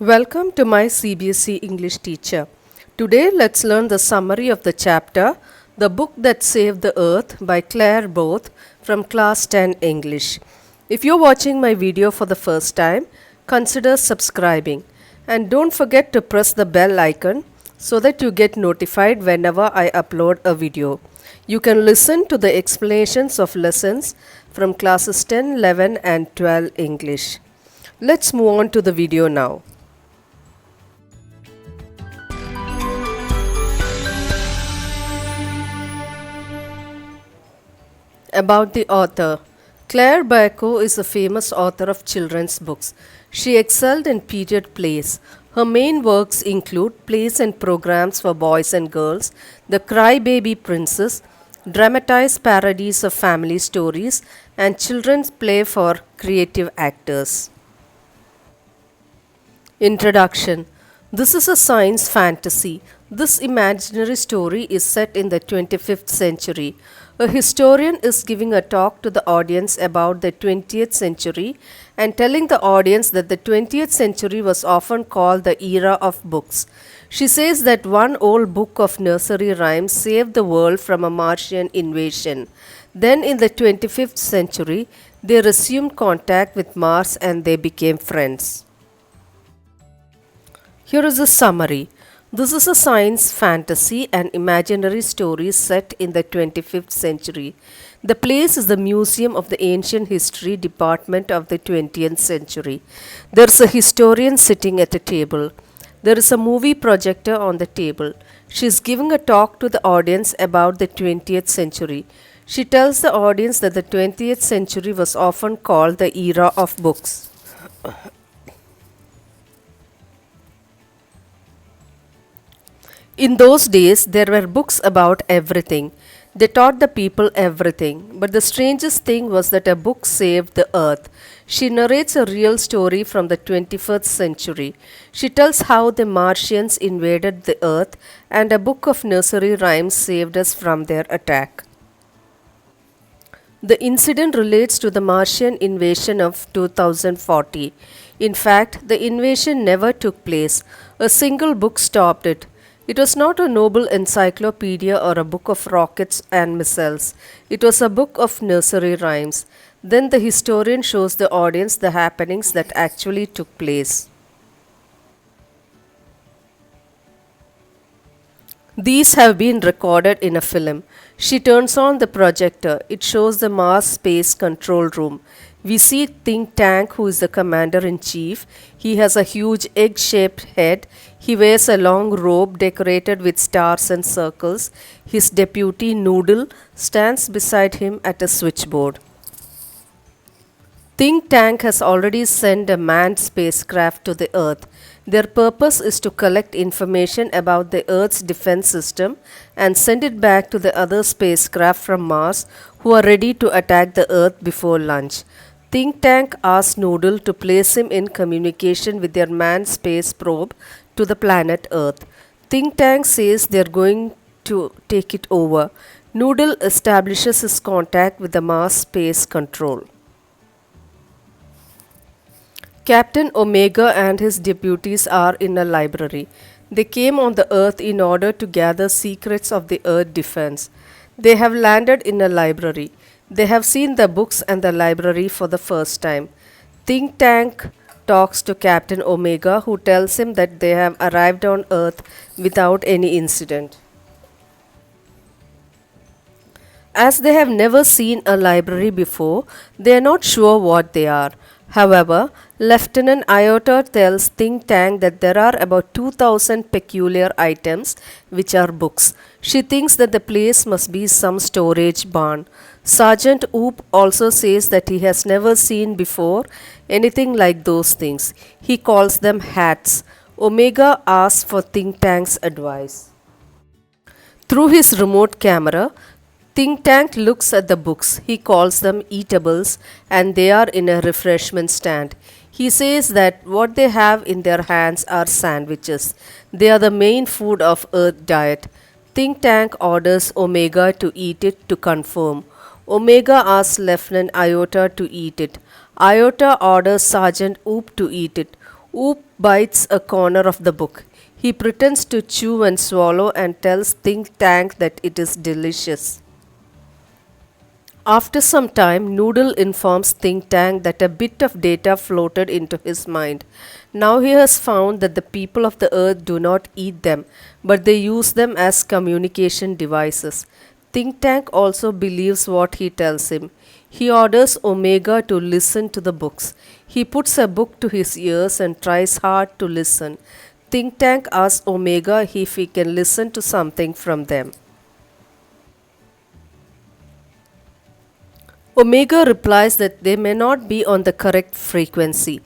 Welcome to my CBSE English teacher. Today let's learn the summary of the chapter The Book That Saved the Earth by Claire Both from Class 10 English. If you're watching my video for the first time, consider subscribing and don't forget to press the bell icon so that you get notified whenever I upload a video. You can listen to the explanations of lessons from classes 10, 11 and 12 English. Let's move on to the video now. About the author. Claire Biko is a famous author of children's books. She excelled in period plays. Her main works include plays and programs for boys and girls, The Crybaby Princess, dramatized parodies of family stories, and children's play for creative actors. Introduction. This is a science fantasy. This imaginary story is set in the 25th century. A historian is giving a talk to the audience about the 20th century and telling the audience that the 20th century was often called the era of books. She says that one old book of nursery rhymes saved the world from a Martian invasion. Then in the 25th century, they resumed contact with Mars and they became friends. Here is a summary. This is a science fantasy and imaginary story set in the 25th century. The place is the Museum of the Ancient History Department of the 20th century. There is a historian sitting at a table. There is a movie projector on the table. She is giving a talk to the audience about the 20th century. She tells the audience that the 20th century was often called the era of books. In those days, there were books about everything. They taught the people everything. But the strangest thing was that a book saved the earth. She narrates a real story from the 21st century. She tells how the Martians invaded the earth and a book of nursery rhymes saved us from their attack. The incident relates to the Martian invasion of 2040. In fact, the invasion never took place. A single book stopped it. It was not a noble encyclopedia or a book of rockets and missiles. It was a book of nursery rhymes. Then the historian shows the audience the happenings that actually took place. These have been recorded in a film. She turns on the projector. It shows the Mars Space Control Room. We see Think Tank, who is the commander in chief. He has a huge egg-shaped head. He wears a long robe decorated with stars and circles. His deputy, Noodle, stands beside him at a switchboard. Think Tank has already sent a manned spacecraft to the Earth. Their purpose is to collect information about the Earth's defense system and send it back to the other spacecraft from Mars who are ready to attack the Earth before lunch. Think Tank asks Noodle to place him in communication with their manned space probe to the planet Earth. Think Tank says they are going to take it over. Noodle establishes his contact with the Mars Space Control. Captain Omega and his deputies are in a library. They came on the Earth in order to gather secrets of the Earth defense. They have landed in a library. They have seen the books and the library for the first time. Think Tank talks to Captain Omega, who tells him that they have arrived on Earth without any incident. As they have never seen a library before, they are not sure what they are. However, Lieutenant Iota tells Think Tank that there are about 2,000 peculiar items which are books. She thinks that the place must be some storage barn. Sergeant Oop also says that he has never seen before anything like those things. He calls them hats. Omega asks for Think Tank's advice. Through his remote camera, Think Tank looks at the books. He calls them eatables and they are in a refreshment stand. He says that what they have in their hands are sandwiches. They are the main food of Earth diet. Think Tank orders Omega to eat it to confirm. Omega asks Lieutenant Iota to eat it. Iota orders Sergeant Oop to eat it. Oop bites a corner of the book. He pretends to chew and swallow and tells Think Tank that it is delicious. After some time, Noodle informs Think Tank that a bit of data floated into his mind. Now he has found that the people of the earth do not eat them, but they use them as communication devices. Think Tank also believes what he tells him. He orders Omega to listen to the books. He puts a book to his ears and tries hard to listen. Think Tank asks Omega if he can listen to something from them. Omega replies that they may not be on the correct frequency.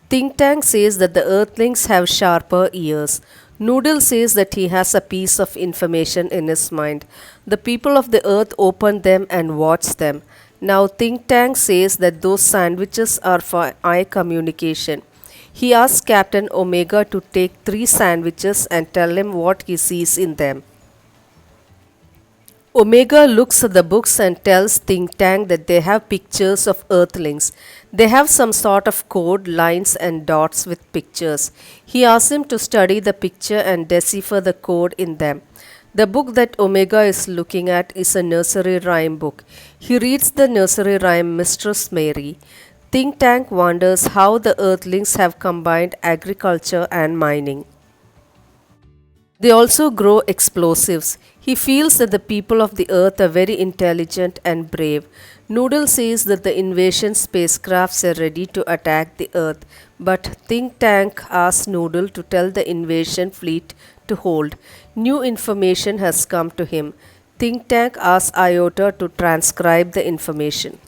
Think Tank says that the earthlings have sharper ears. Noodle says that he has a piece of information in his mind. The people of the earth open them and watch them. Now Think Tank says that those sandwiches are for eye communication. He asks Captain Omega to take 3 sandwiches and tell him what he sees in them. Omega looks at the books and tells Think Tank that they have pictures of earthlings. They have some sort of code, lines and dots with pictures. He asks him to study the picture and decipher the code in them. The book that Omega is looking at is a nursery rhyme book. He reads the nursery rhyme Mistress Mary. Think Tank wonders how the earthlings have combined agriculture and mining. They also grow explosives. He feels that the people of the earth are very intelligent and brave. Noodle says that the invasion spacecrafts are ready to attack the earth, but Think Tank asks Noodle to tell the invasion fleet to hold. New information has come to him. Think Tank asks Iota to transcribe the information.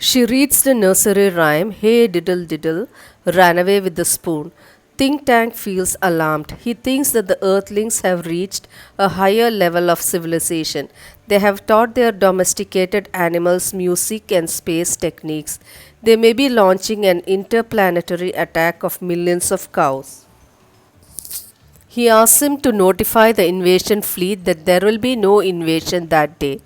She reads the nursery rhyme, Hey diddle diddle, ran away with the spoon. Think Tank feels alarmed. He thinks that the earthlings have reached a higher level of civilization. They have taught their domesticated animals music and space techniques. They may be launching an interplanetary attack of millions of cows. He asks him to notify the invasion fleet that there will be no invasion that day.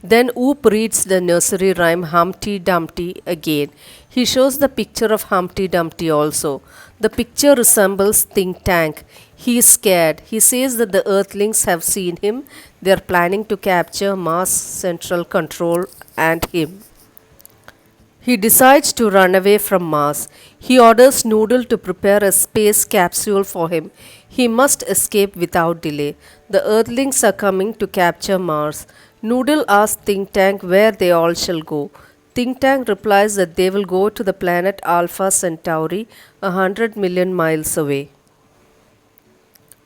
Then Oop reads the nursery rhyme Humpty Dumpty again. He shows the picture of Humpty Dumpty also. The picture resembles Think Tank. He is scared. He says that the earthlings have seen him. They are planning to capture Mars Central Control and him. He decides to run away from Mars. He orders Noodle to prepare a space capsule for him. He must escape without delay. The earthlings are coming to capture Mars. Noodle asks Think Tank where they all shall go. Think Tank replies that they will go to the planet Alpha Centauri, 100 million miles away.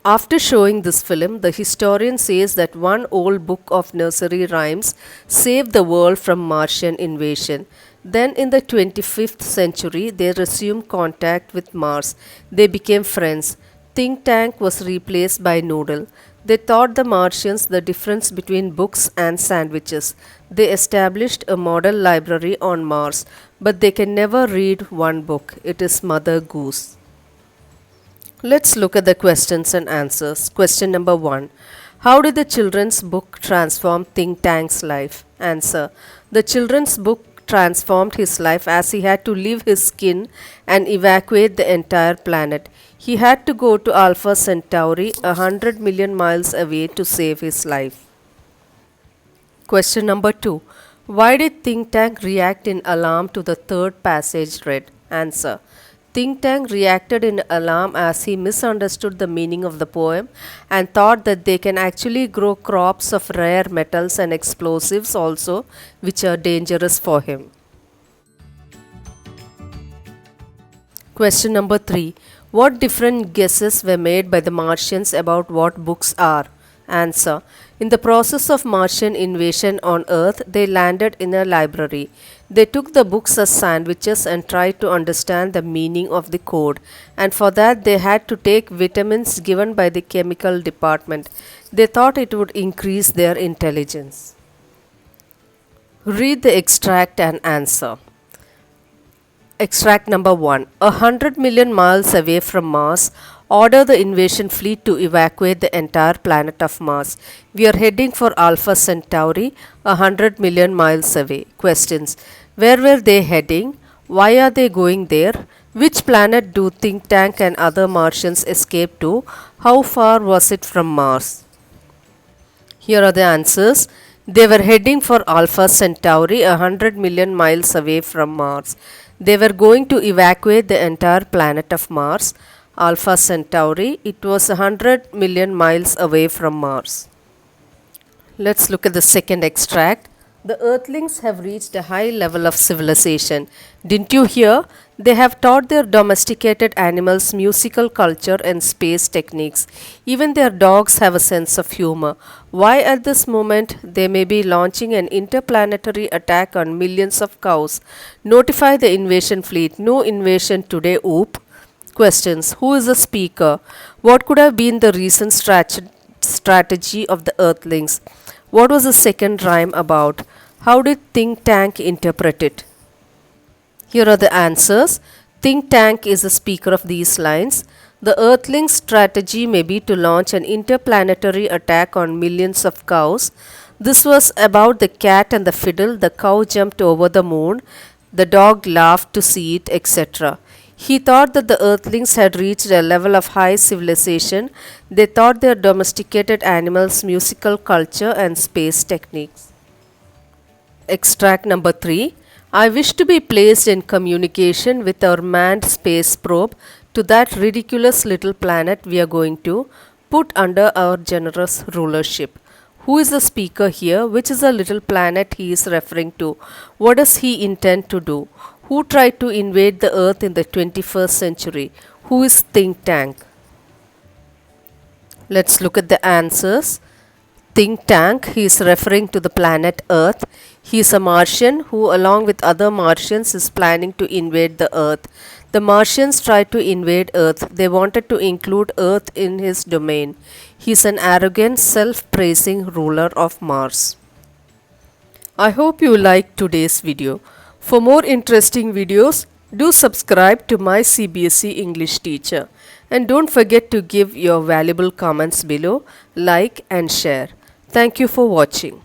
After showing this film, the historian says that one old book of nursery rhymes saved the world from Martian invasion. Then in the 25th century, they resumed contact with Mars. They became friends. Think Tank was replaced by Noodle. They taught the Martians the difference between books and sandwiches. They established a model library on Mars, but they can never read one book. It is Mother Goose. Let's look at the questions and answers. Question number 1. How did the children's book transform Think Tank's life? Answer. The children's book transformed his life as he had to leave his skin and evacuate the entire planet. He had to go to Alpha Centauri, 100 million miles away, to save his life. Question number 2. Why did Think Tank react in alarm to the third passage read? Answer. Think Tank reacted in alarm as he misunderstood the meaning of the poem and thought that they can actually grow crops of rare metals and explosives also, which are dangerous for him. Question number 3. What different guesses were made by the Martians about what books are? Answer. In the process of Martian invasion on Earth, they landed in a library. They took the books as sandwiches and tried to understand the meaning of the code, and for that they had to take vitamins given by the chemical department. They thought it would increase their intelligence. Read the extract and answer. Extract number 1. 100 million miles away from Mars, order the invasion fleet to evacuate the entire planet of Mars. We are heading for Alpha Centauri, 100 million miles away. Questions. Where were they heading? Why are they going there? Which planet do Think Tank and other Martians escape to? How far was it from Mars? Here are the answers. They were heading for Alpha Centauri, 100 million miles away from Mars. They were going to evacuate the entire planet of Mars, Alpha Centauri. It was 100 million miles away from Mars. Let's look at the second extract. The Earthlings have reached a high level of civilization. Didn't you hear? They have taught their domesticated animals musical culture and space techniques. Even their dogs have a sense of humor. Why at this moment they may be launching an interplanetary attack on millions of cows? Notify the invasion fleet. No invasion today, oop. Questions. Who is the speaker? What could have been the recent strategy of the Earthlings? What was the second rhyme about? How did Think Tank interpret it? Here are the answers. Think Tank is the speaker of these lines. The Earthlings' strategy may be to launch an interplanetary attack on millions of cows. This was about the cat and the fiddle. The cow jumped over the moon. The dog laughed to see it, etc. He thought that the Earthlings had reached a level of high civilization. They taught their domesticated animals musical culture and space techniques. Extract number 3. I wish to be placed in communication with our manned space probe to that ridiculous little planet we are going to put under our generous rulership. Who is the speaker here? Which is the little planet he is referring to? What does he intend to do? Who tried to invade the earth in the 21st century? Who is Think Tank? Let's look at the answers. Think Tank, he is referring to the planet Earth. He is a Martian who, along with other Martians, is planning to invade the Earth. The Martians tried to invade Earth. They wanted to include Earth in his domain. He is an arrogant, self-praising ruler of Mars. I hope you liked today's video. For more interesting videos, do subscribe to my CBSE English teacher. And don't forget to give your valuable comments below, like and share. Thank you for watching.